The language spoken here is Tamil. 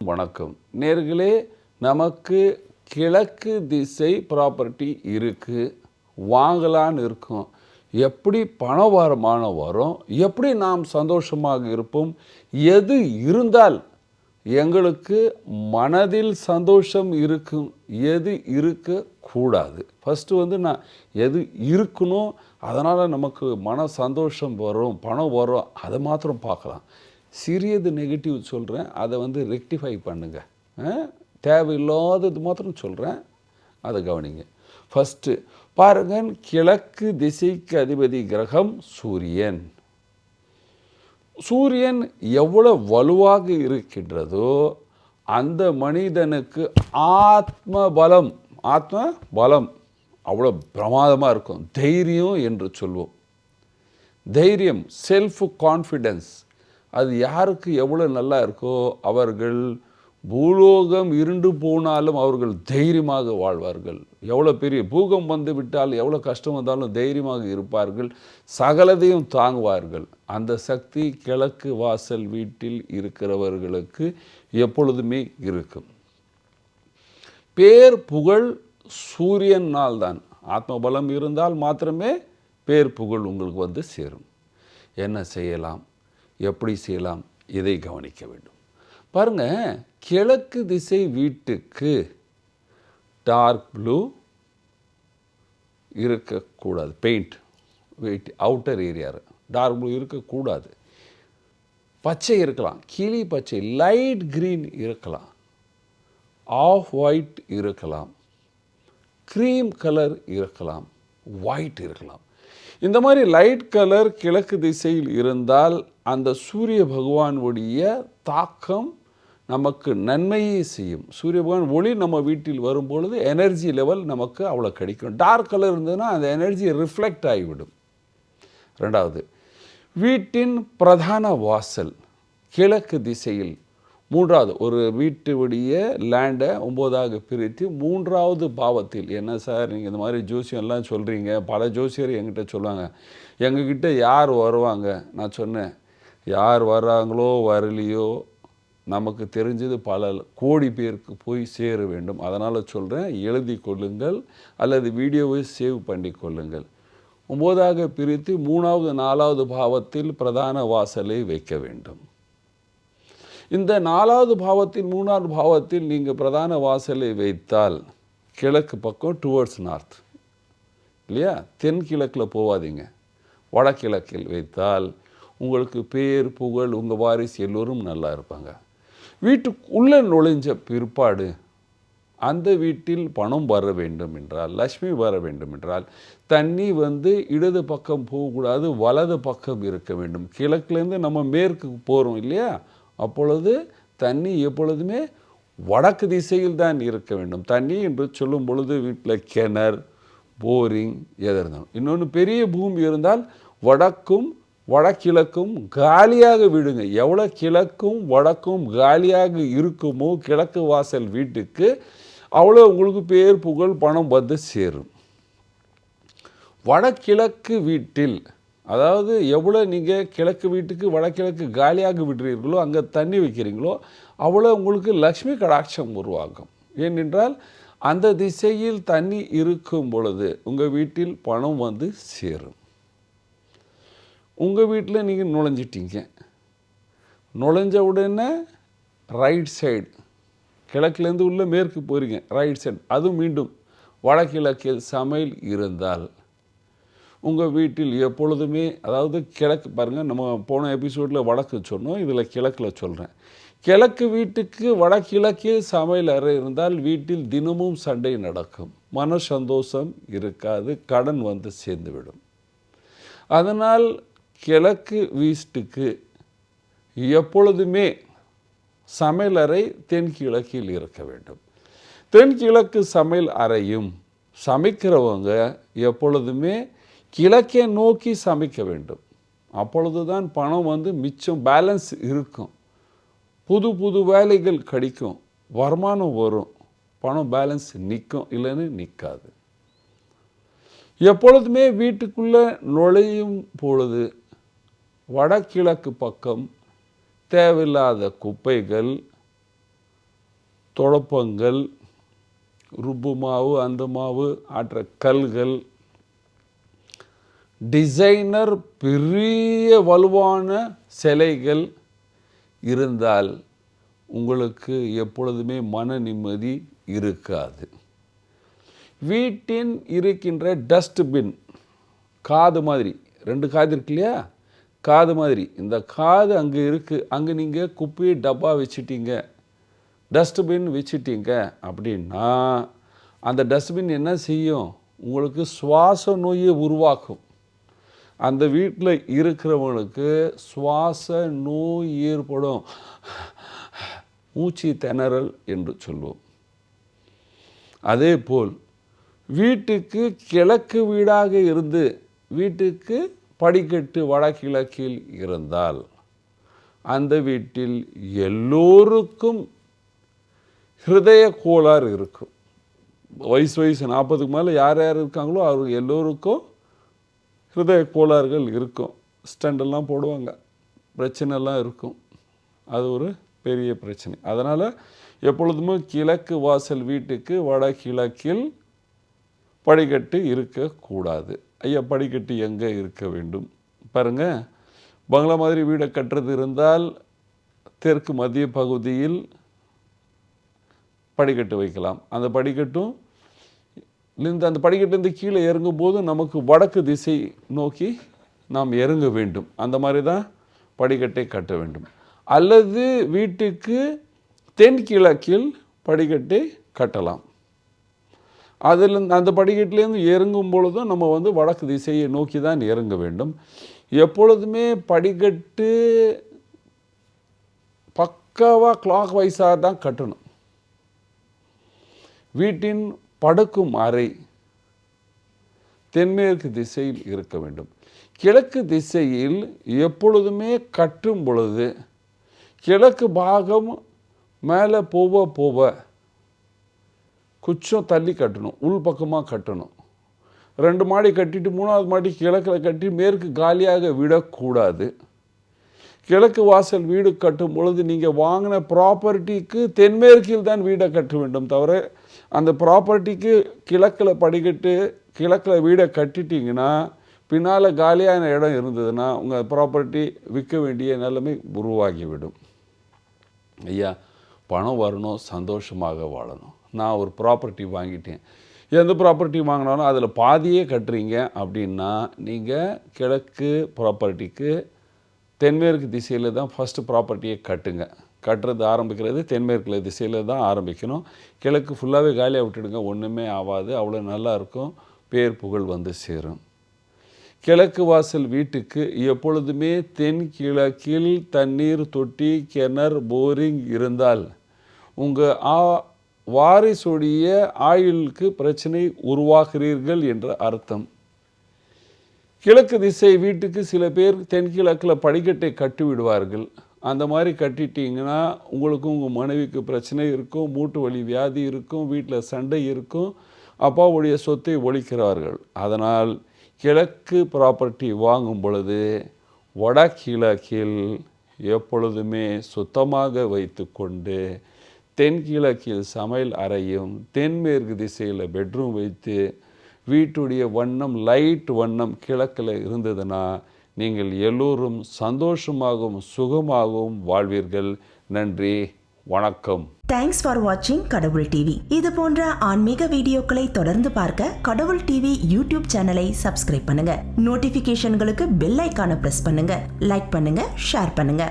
வணக்கம் நேர்களே, நமக்கு கிழக்கு திசை ப்ராப்பர்ட்டி இருக்குது, வாங்கலான்னு இருக்கோம். எப்படி பண வருமானம் வரும், எப்படி நாம் சந்தோஷமாக இருப்போம், எது இருந்தால் எங்களுக்கு மனதில் சந்தோஷம் இருக்கும், எது இருக்கக்கூடாது. ஃபஸ்ட்டு நான் எது இருக்கணும், அதனால் நமக்கு மன சந்தோஷம் வரும், பணம் வரும், அதை மாத்திரம் பார்க்கலாம். சிறியது நெகட்டிவ் சொல்கிறேன், அதை ரெக்டிஃபை பண்ணுங்கள். தேவையில்லாதது மாத்திரம் சொல்கிறேன், அதை கவனிங்க. ஃபஸ்ட்டு பாருங்கள், கிழக்கு திசைக்கு அதிபதி கிரகம் சூரியன். சூரியன் எவ்வளோ வலுவாக இருக்கின்றதோ அந்த மனிதனுக்கு ஆத்ம பலம் அவ்வளோ பிரமாதமாக இருக்கும். தைரியம் என்று சொல்வோம். தைரியம், செல்ஃப் கான்ஃபிடென்ஸ், அது யாருக்கு எவ்வளோ நல்லா இருக்கோ அவர்கள் பூலோகம் இருண்டு போனாலும் அவர்கள் தைரியமாக வாழ்வார்கள். எவ்வளோ பெரிய பூகம் வந்து விட்டால் எவ்வளோ கஷ்டம் வந்தாலும் தைரியமாக இருப்பார்கள், சகலதையும் தாங்குவார்கள். அந்த சக்தி கிழக்கு வாசல் வீட்டில் இருக்கிறவர்களுக்கு எப்பொழுதுமே இருக்கும். பேர் புகழ் சூரியனால் தான். ஆத்ம பலம் இருந்தால் மாத்திரமே பேர் புகழ் உங்களுக்கு சேரும். என்ன செய்யலாம், எப்படி செய்யலாம், இதை கவனிக்க வேண்டும். பாருங்க, கிழக்கு திசை வீட்டுக்கு டார்க் ப்ளூ இருக்கக்கூடாது. Paint outer area dark blue இருக்கக்கூடாது. பச்சை இருக்கலாம், கிளி பச்சை, லைட் கிரீன் இருக்கலாம், ஆஃப் ஒயிட் இருக்கலாம், க்ரீம் கலர் இருக்கலாம், ஒயிட் இருக்கலாம். இந்த மாதிரி லைட் கலர் கிழக்கு திசையில் இருந்தால் அந்த சூரிய பகவானுடைய தாக்கம் நமக்கு நன்மையே செய்யும். சூரிய பகவான் ஒளி நம்ம வீட்டில் வரும்பொழுது எனர்ஜி லெவல் நமக்கு அவ்வளோ கிடைக்கும். டார்க் கலர் இருந்ததுன்னா அந்த எனர்ஜி ரிஃப்ளெக்ட் ஆகிவிடும். ரெண்டாவது, வீட்டின் பிரதான வாசல் கிழக்கு திசையில். மூன்றாவது, ஒரு வீட்டுடைய லேண்டை 9ஆக பிரித்து 3வது பாவத்தில். என்ன சார் நீங்கள் இந்த மாதிரி ஜோசியம் எல்லாம் சொல்கிறீங்க, பல ஜோசியர் என்கிட்ட சொல்லுவாங்க, எங்ககிட்ட யார் வருவாங்க? நான் சொன்னேன், யார் வர்றாங்களோ வரலையோ நமக்கு தெரிஞ்சது பல கோடி பேருக்கு போய் சேர வேண்டும். அதனால் சொல்கிறேன், எழுதி கொள்ளுங்கள் அல்லது வீடியோவை சேவ் பண்ணி கொள்ளுங்கள். 9ஆக பிரித்து 3வது 4வது பாவத்தில் பிரதான வாசலை வைக்க வேண்டும். இந்த 4வது பாவத்தில் 3வது பாவத்தில் நீங்கள் பிரதான வாசலை வைத்தால் கிழக்கு பக்கம் டுவர்ட்ஸ் நார்த் இல்லையா, தென்கிழக்கில் போகாதீங்க, வடகிழக்கில் வைத்தால் உங்களுக்கு பேர் புகழ் உங்கள் வாரிசு எல்லோரும் நல்லா இருப்பாங்க. வீட்டுக்குள்ளே நுழைஞ்ச பிற்பாடு அந்த வீட்டில் பணம் வர வேண்டும் என்றால், லக்ஷ்மி வர வேண்டும் என்றால், தண்ணி இடது பக்கம் போகக்கூடாது, வலது பக்கம் இருக்க வேண்டும். கிழக்குலேருந்து நம்ம மேற்குக்கு போகிறோம் இல்லையா, அப்பொழுது தண்ணி எப்பொழுதுமே வடக்கு திசையில் தான் இருக்க வேண்டும். தண்ணி என்று சொல்லும் பொழுது வீட்டில் கிணறு, போரிங் எது இருந்தாலும். இன்னொன்று, பெரிய பூமி இருந்தால் வடக்கும் வடகிழக்கும் காலியாக விடுங்க. எவ்வளோ கிழக்கும் வடக்கும் காலியாக இருக்குமோ கிழக்கு வாசல் வீட்டுக்கு அவ்வளோ உங்களுக்கு பேர் புகழ் பணம் சேரும். வடகிழக்கு வீட்டில், அதாவது எவ்வளோ நீங்கள் கிழக்கு வீட்டுக்கு வடகிழக்கு காலியாக விடுறீர்களோ, அங்கே தண்ணி வைக்கிறீங்களோ, அவ்வளோ உங்களுக்கு லக்ஷ்மி கடாட்சம் உருவாகும். ஏனென்றால் அந்த திசையில் தண்ணி இருக்கும் பொழுது உங்கள் வீட்டில் பணம் சேரும். உங்கள் வீட்டில் நீங்கள் நுழைஞ்சிட்டீங்க, நுழைஞ்ச உடனே ரைட் சைடு, கிழக்குலேருந்து உள்ள மேற்கு போகிறீங்க, ரைட் சைடு, அதுவும் மீண்டும் வடகிழக்கில் சமையல் இருந்தால் உங்கள் வீட்டில் எப்பொழுதுமே, அதாவது கிழக்கு பாருங்கள், நம்ம போன எபிசோடில் வடக்கு சொன்னோம், இதில் கிழக்கில் சொல்கிறேன். கிழக்கு வீட்டுக்கு வடகிழக்கில் சமையல் அறை இருந்தால் வீட்டில் தினமும் சண்டை நடக்கும், மன சந்தோஷம் இருக்காது, கடன் சேர்ந்துவிடும். அதனால் கிழக்கு வீட்டுக்கு எப்பொழுதுமே சமையல் அறை தென்கிழக்கில் இருக்க வேண்டும். தென்கிழக்கு சமையல் அறையும் சமைக்கிறவங்க எப்பொழுதுமே கிழக்கே நோக்கி சமைக்க வேண்டும். அப்பொழுது தான் பணம் மிச்சம் பேலன்ஸ் இருக்கும், புது புது வேலைகள் கிடைக்கும், வருமானம் வரும், பணம் பேலன்ஸ் நிற்கும், இல்லைன்னு நிற்காது. எப்பொழுதுமே வீட்டுக்குள்ளே நுழையும் பொழுது வடகிழக்கு பக்கம் தேவையில்லாத குப்பைகள், துடப்பங்கள், ருப்பு மாவு, அந்த மாவு ஆற்ற கல்கள், டிசைனர் பெரிய வலுவான சிலைகள் இருந்தால் உங்களுக்கு எப்பொழுதுமே மன நிம்மதி இருக்காது. வீட்டின் இருக்கின்ற டஸ்ட்பின், காது மாதிரி 2 காது இருக்கு இல்லையா, காது மாதிரி, இந்த காது அங்கே இருக்குது, அங்கே நீங்கள் குப்பையை டப்பா வச்சுட்டீங்க, டஸ்ட்பின் வச்சுட்டீங்க அப்படின்னா அந்த டஸ்ட்பின் என்ன செய்யும்? உங்களுக்கு சுவாச நோயை உருவாக்கும். அந்த வீட்டில் இருக்கிறவங்களுக்கு சுவாச நோய் ஏற்படும், மூச்சு திணறல் என்று சொல்வோம். அதே போல் வீட்டுக்கு கிழக்கு வீடாக இருந்து வீட்டுக்கு படிக்கட்டு வடகிழக்கில் இருந்தால் அந்த வீட்டில் எல்லோருக்கும் ஹிருதய கோளாறு இருக்கும். வயசு 40க்கு மேலே யார் யார் இருக்காங்களோ அவர் எல்லோருக்கும் ஹிருதய கோளாறுகள் இருக்கும். ஸ்டண்டெல்லாம் போடுவாங்க, பிரச்சனைலாம் இருக்கும். அது ஒரு பெரிய பிரச்சனை. அதனால் எப்பொழுதுமே கிழக்கு வாசல் வீட்டுக்கு வடகிழக்கில் படிக்கட்டு இருக்கக்கூடாது. ஐயா, படிக்கட்டு எங்கே இருக்க வேண்டும் பாருங்கள். பங்களா மாதிரி வீடை கட்டுறது இருந்தால் தெற்கு மத்திய பகுதியில் படிக்கட்டு வைக்கலாம். அந்த படிக்கட்டும் அந்த படிக்கட்டுலேருந்து கீழே இறங்கும்போது நமக்கு வடக்கு திசை நோக்கி நாம் இறங்க வேண்டும். அந்த மாதிரி தான் படிக்கட்டை கட்ட வேண்டும். அல்லது வீட்டுக்கு தென்கிழக்கில் படிக்கட்டை கட்டலாம். அதில் அந்த படிக்கட்டிலேருந்து இறங்கும் பொழுதும் நம்ம வடக்கு திசையை நோக்கி தான் இறங்க வேண்டும். எப்பொழுதுமே படிக்கட்டு பக்காவாக கிளாக் வைஸாக தான் கட்டணும். வீட்டின் படுக்கும் அறை தென்மேற்கு திசையில் இருக்க வேண்டும். கிழக்கு திசையில் எப்பொழுதுமே கட்டும் பொழுது கிழக்கு பாகம் மேலே போக குச்சம் தள்ளி கட்டணும், உள் பக்கமாக கட்டணும். 2 மாடி கட்டிட்டு 3ஆவது மாடி கிழக்கில் கட்டி மேற்கு காலியாக விடக்கூடாது. கிழக்கு வாசல் வீடு கட்டும் பொழுது நீங்கள் வாங்கின ப்ராப்பர்ட்டிக்கு தென்மேற்கில் தான் வீடை கட்ட வேண்டும். தவிர அந்த ப்ராப்பர்ட்டிக்கு கிழக்கில் படிக்கட்டு கிழக்கில் வீடை கட்டிட்டிங்கன்னா பின்னால் காலியான இடம் இருந்ததுன்னா உங்கள் ப்ராப்பர்ட்டி விற்க வேண்டிய நிலைமை உருவாகிவிடும். ஐயா, பணம் வரணும், சந்தோஷமாக வாழணும். நான் ஒரு ப்ராப்பர்ட்டி வாங்கிட்டேன், எந்த ப்ராப்பர்ட்டி வாங்கினாலும் அதில் பாதியே கட்டுறீங்க அப்படின்னா நீங்கள் கிழக்கு ப்ராப்பர்ட்டிக்கு தென்மேற்கு திசையில் தான் ஃபஸ்ட்டு ப்ராப்பர்ட்டியை கட்டுங்க. கட்டுறது ஆரம்பிக்கிறது தென்மேற்கில் திசையில் தான் ஆரம்பிக்கணும். கிழக்கு ஃபுல்லாகவே காலியாக விட்டுடுங்க, ஒன்றுமே ஆகாது, அவ்வளோ நல்லா இருக்கும், பேர் புகழ் வந்து சேரும். கிழக்கு வாசல் வீட்டுக்கு எப்பொழுதுமே தென்கிழக்கில் தண்ணீர் தொட்டி, கிணறு, போரிங் இருந்தால் உங்கள் வாரிசுடைய ஆயுளுக்கு பிரச்சனை உருவாகிறீர்கள் என்ற அர்த்தம். கிழக்கு திசை வீட்டுக்கு சில பேர் தென்கிழக்கில் படிக்கட்டை கட்டி விடுவார்கள். அந்த மாதிரி கட்டிட்டிங்கன்னா உங்களுக்கும் உங்கள் மனைவிக்கு பிரச்சனை இருக்கும், மூட்டு வலி வியாதி இருக்கும், வீட்டில் சண்டை இருக்கும், அப்பாவுடைய சொத்தை ஒழிக்கிறார்கள். அதனால் கிழக்கு ப்ராப்பர்ட்டி வாங்கும் பொழுது வடகிழக்கில் எப்பொழுதுமே சுத்தமாக வைத்து கொண்டு தென்கிழக்கில் சமையல் அறையும் தென்மேற்கு திசையில் பெட்ரூம் வைத்து வீட்டுடைய வண்ணம் லைட் வண்ணம் கிழக்கில் இருந்ததுன்னா நீங்கள் எல்லோரும் சந்தோஷமாகவும் சுகமாகவும் வாழ்வீர்கள். நன்றி, வணக்கம். தேங்க்ஸ் ஃபார் வாட்சிங் கடவுள் டிவி. இது போன்ற ஆன்மீக வீடியோக்களை தொடர்ந்து பார்க்க கடவுள் டிவி யூடியூப் சேனலை சப்ஸ்கிரைப் பண்ணுங்க. நோட்டிபிகேஷன்களுக்கு பெல் ஐகானை பிரஸ் பண்ணுங்க. லைக் பண்ணுங்க, ஷேர் பண்ணுங்க.